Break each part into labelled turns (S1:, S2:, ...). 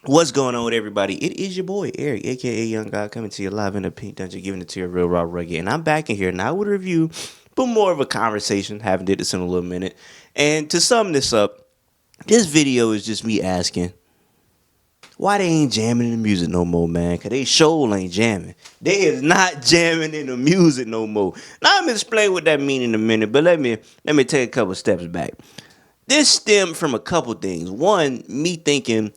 S1: What's going on with everybody? It is your boy Eric, aka Young God, coming to you live in the Pink Dungeon, giving it to you real raw rugged. And I'm back in here now with a review, but more of a conversation. Haven't did this in a little minute. And to sum this up, this video is just me asking why they ain't jamming in the music no more, man. Cause they show ain't jamming. They is not jamming in the music no more. Now I'm gonna explain what that mean in a minute, but let me take a couple steps back. This stemmed from a couple things. One, me thinking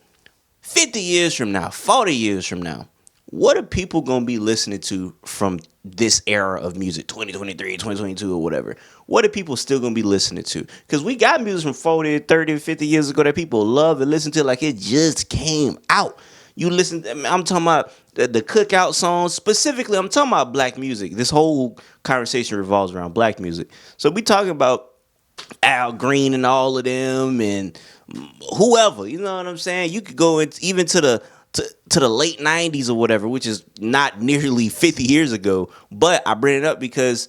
S1: 50 years from now, 40 years from now, what are people going to be listening to from this era of music, 2023, 2022, or whatever? What are people still going to be listening to? Because we got music from 40, 30, 50 years ago that people love and listen to like it just came out. You listen, I'm talking about the cookout songs. Specifically, I'm talking about black music. This whole conversation revolves around black music. So we talking about Al Green and all of them and whoever, you know what I'm saying? You could go even to the late 90s or whatever, which is not nearly 50 years ago, but I bring it up because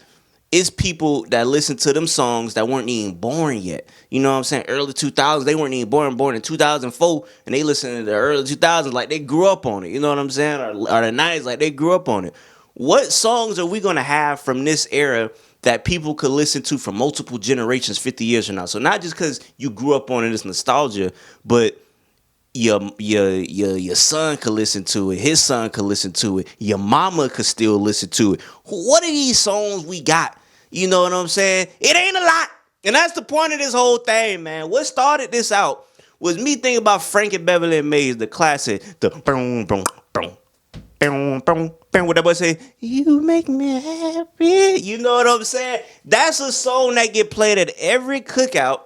S1: it's people that listen to them songs that weren't even born yet. You know what I'm saying? Early 2000s, they weren't even born in 2004, and they listen to the early 2000s like they grew up on it. You know what I'm saying? Or the 90s like they grew up on it. What songs are we going to have from this era that people could listen to for multiple generations 50 years from now? So not just because you grew up on it, it's nostalgia, but your son could listen to it, his son could listen to it, your mama could still listen to it. What are these songs we got? You know what I'm saying? It ain't a lot. And that's the point of this whole thing, man. What started this out was me thinking about Frankie Beverly and Mays, the classic, the boom, boom, boom, boom, boom, boom. What that boy say? You make me happy. You know what I'm saying? That's a song that get played at every cookout.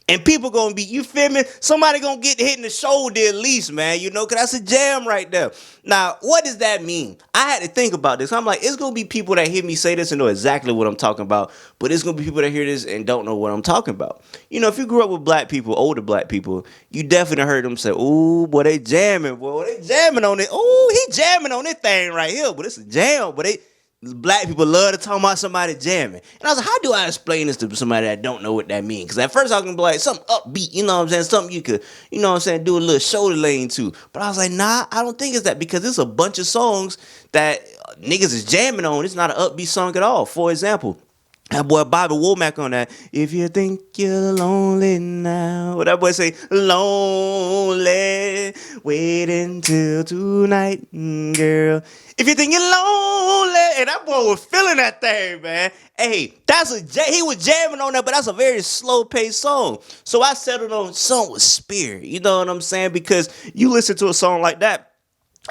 S1: And people gonna be, you feel me? Somebody gonna get hit in the shoulder at least, man. You know, cause that's a jam right there. Now, what does that mean? I had to think about this. I'm like, it's gonna be people that hear me say this and know exactly what I'm talking about, but it's gonna be people that hear this and don't know what I'm talking about. You know, if you grew up with black people, older black people, you definitely heard them say, "Ooh, boy, they jamming, boy, they jamming on it. Ooh, he jamming on this thing right here, but it's a jam, but they." Black people love to talk about somebody jamming. And I was like, how do I explain this to somebody that don't know what that means? Because at first I was going to be like, something upbeat, you know what I'm saying? Something you could, you know what I'm saying, do a little shoulder lane to. But I was like, nah, I don't think it's that because it's a bunch of songs that niggas is jamming on. It's not an upbeat song at all. For example, that boy Bobby Womack on that. If you think you're lonely now. What that boy say? Lonely. Wait until tonight, girl. If you think you're lonely. And that boy was feeling that thing, man. Hey, he was jamming on that, but that's a very slow paced song. So I settled on song with spirit. You know what I'm saying? Because you listen to a song like that,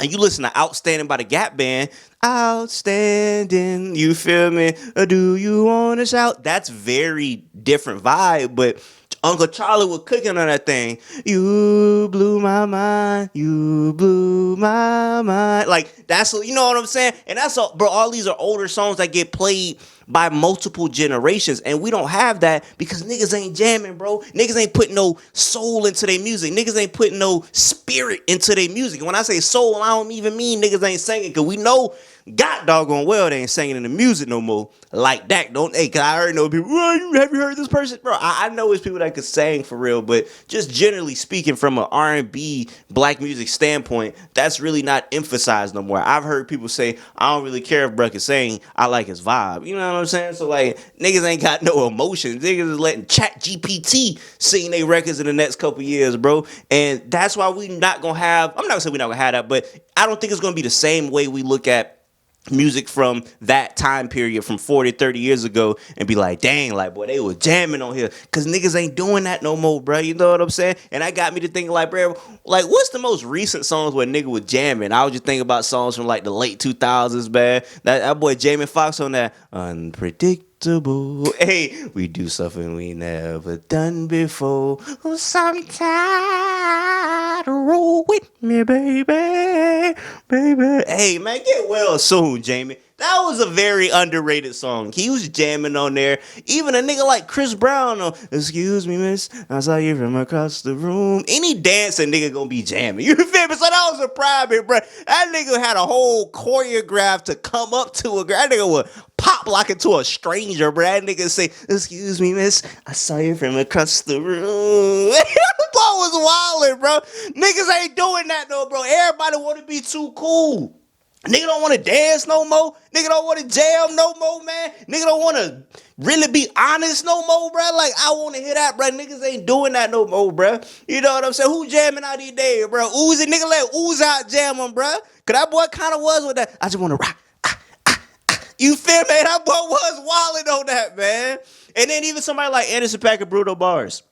S1: and you listen to Outstanding by the Gap Band, outstanding, you feel me? Or do you want to shout? That's very different vibe, but Uncle Charlie was cooking on that thing. You blew my mind. You blew my mind. Like, that's, you know what I'm saying? And that's all, bro, all these are older songs that get played by multiple generations. And we don't have that because niggas ain't jamming, bro. Niggas ain't putting no soul into their music. Niggas ain't putting no spirit into their music. And when I say soul, I don't even mean niggas ain't singing because we know God doggone well they ain't singing in the music no more like that. Don't, hey, cause I already know people, have you heard this person? Bro, I know it's people that could sing for real, but just generally speaking from an R&B black music standpoint, that's really not emphasized no more. I've heard people say, I don't really care if bro can sing, I like his vibe. You know what I'm saying? So like, niggas ain't got no emotions. Niggas is letting Chat GPT sing their records in the next couple years, bro. And that's why we not gonna have, I'm not gonna say we not gonna have that, but I don't think it's gonna be the same way we look at music from that time period from 40, 30 years ago and be like, dang, like, boy, they was jamming on here because niggas ain't doing that no more, bro. You know what I'm saying? And that got me to thinking like, bro, like, what's the most recent songs where nigga was jamming? I was just thinking about songs from like the late 2000s, man. That boy Jamie Foxx on that Unpredictable. Hey, we do something we never done before. Oh, sometimes roll with me, baby. Baby. Hey, man, get well soon, Jamie. That was a very underrated song. He was jamming on there. Even a nigga like Chris Brown on Excuse Me, Miss, I saw you from across the room. Any dancing nigga gonna be jamming. You feel me? So that was a private, bro. That nigga had a whole choreograph to come up to a girl. That nigga would pop lock it to a stranger, bro. That nigga say, Excuse me, Miss, I saw you from across the room. Boy was wildin', bro. Niggas ain't doing that no, bro. Everybody want to be too cool. Nigga don't want to dance no more. Nigga don't want to jam no more, man. Nigga don't want to really be honest no more, bro. Like, I want to hear that, bro. Niggas ain't doing that no more, bro. You know what I'm saying? Who jamming out these days, bro? Uzi, nigga let Uzi out jam him, bro. Cause that boy kind of was with that. I just want to rock. You feel me? That boy was wilding on that, man. And then even somebody like Anderson .Paak and Bruno Mars.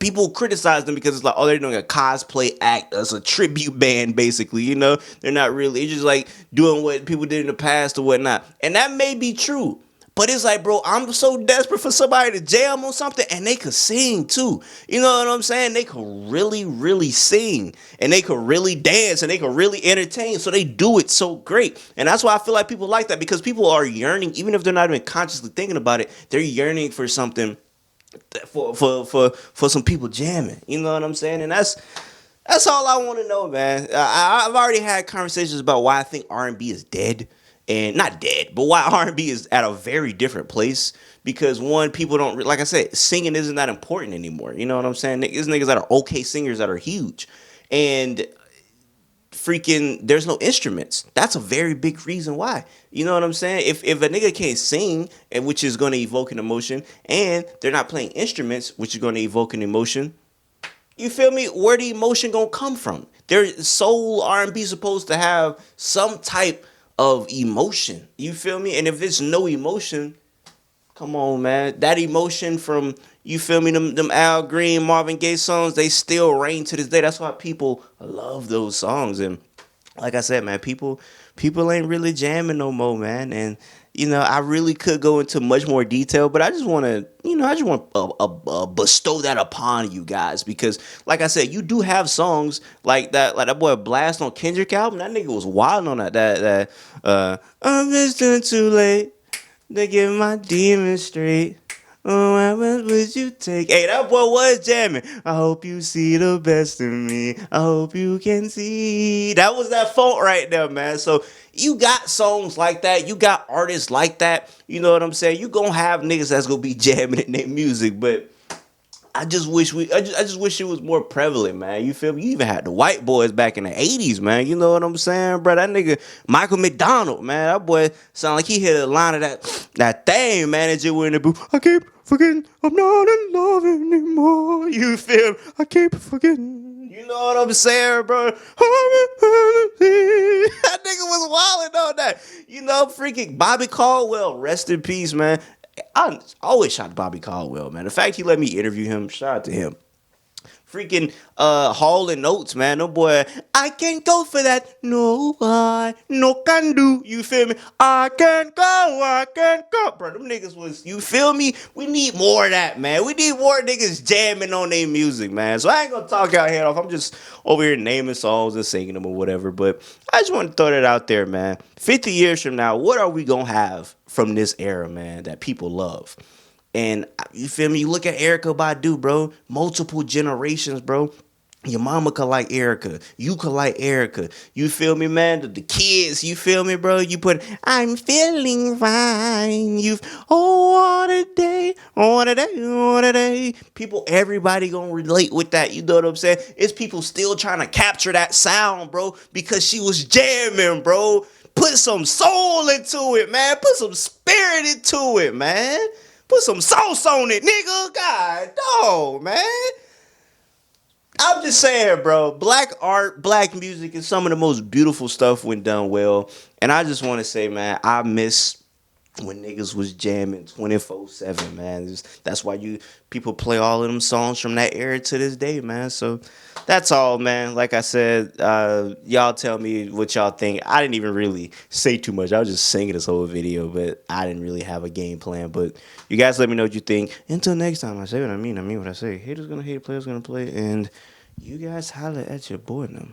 S1: People criticize them because it's like, oh, they're doing a cosplay act as a tribute band, basically. You know, they're not really, it's just like doing what people did in the past or whatnot. And that may be true. But it's like, bro, I'm so desperate for somebody to jam on something and they could sing too. You know what I'm saying? They could really, really sing and they could really dance and they could really entertain. So they do it so great. And that's why I feel like people like that, because people are yearning, even if they're not even consciously thinking about it, they're yearning for something, for some people jamming. You know what I'm saying? And that's all I want to know, man. I've already had conversations about why I think R&B is dead. And not dead, but why R&B is at a very different place. Because one, people don't, like I said, singing isn't that important anymore. You know what I'm saying? There's niggas that are okay singers that are huge. And freaking, there's no instruments. That's a very big reason why. You know what I'm saying? If a nigga can't sing, and which is going to evoke an emotion, and they're not playing instruments, which is going to evoke an emotion, you feel me? Where the emotion gonna come from? Their soul R&B supposed to have some type of emotion. You feel me? And if there's no emotion, come on, man. That emotion from, you feel me, them Al Green, Marvin Gaye songs, they still reign to this day. That's why people love those songs. And like I said, man, people ain't really jamming no more, man. And you know, I really could go into much more detail, but I just want to, you know, I just want to bestow that upon you guys, because, like I said, you do have songs like that boy Blast on Kendrick album. That nigga was wild on that. I'm just too late to get my demons straight. Oh, what would you take? Hey, that boy was jamming. I hope you see the best in me. I hope you can see. That was that funk right there, man. So you got songs like that. You got artists like that. You know what I'm saying? You gonna have niggas that's gonna be jamming in their music, but I just wish I just wish it was more prevalent, man. You feel me? You even had the white boys back in the 80s, man. You know what I'm saying, bro? That nigga Michael McDonald, man. That boy sound like he hit a line of that thing, man. It just went in the booth. I keep forgetting I'm not in love anymore. You feel me? I keep forgetting. You know what I'm saying, bro? That nigga was wilding on that. You know, freaking Bobby Caldwell, rest in peace, man. I always shout to Bobby Caldwell, man. The fact he let me interview him, shout out to him. Freaking Hall and Notes, man. No boy, I can't go for that. No, I no can do. You feel me? I can't go, I can't go. Bro, them niggas was, you feel me? We need more of that, man. We need more niggas jamming on their music, man. So I ain't gonna talk out head off. I'm just over here naming songs and singing them or whatever. But I just want to throw that out there, man. 50 years from now, what are we gonna have from this era, man, that people love? And you feel me? You look at Erykah Badu, bro. Multiple generations, bro. Your mama could like Erykah. You could like Erykah. You feel me, man? The kids, you feel me, bro? You put, I'm feeling fine. On a day, on a day, on a day. People, everybody gonna relate with that. You know what I'm saying? It's people still trying to capture that sound, bro, because she was jamming, bro. Put some soul into it, man. Put some spirit into it, man. Put some sauce on it, nigga. God, dog, man. I'm just saying, bro. Black art, black music is some of the most beautiful stuff when done well. And I just want to say, man, I miss when niggas was jamming 24/7, man. That's why people play all of them songs from that era to this day, man. So that's all, man. Like I said, y'all tell me what y'all think. I didn't even really say too much. I was just singing this whole video, but I didn't really have a game plan. But you guys let me know what you think. Until next time, I say what I mean what I say. Haters gonna hate, players gonna play, and you guys holler at your boy now.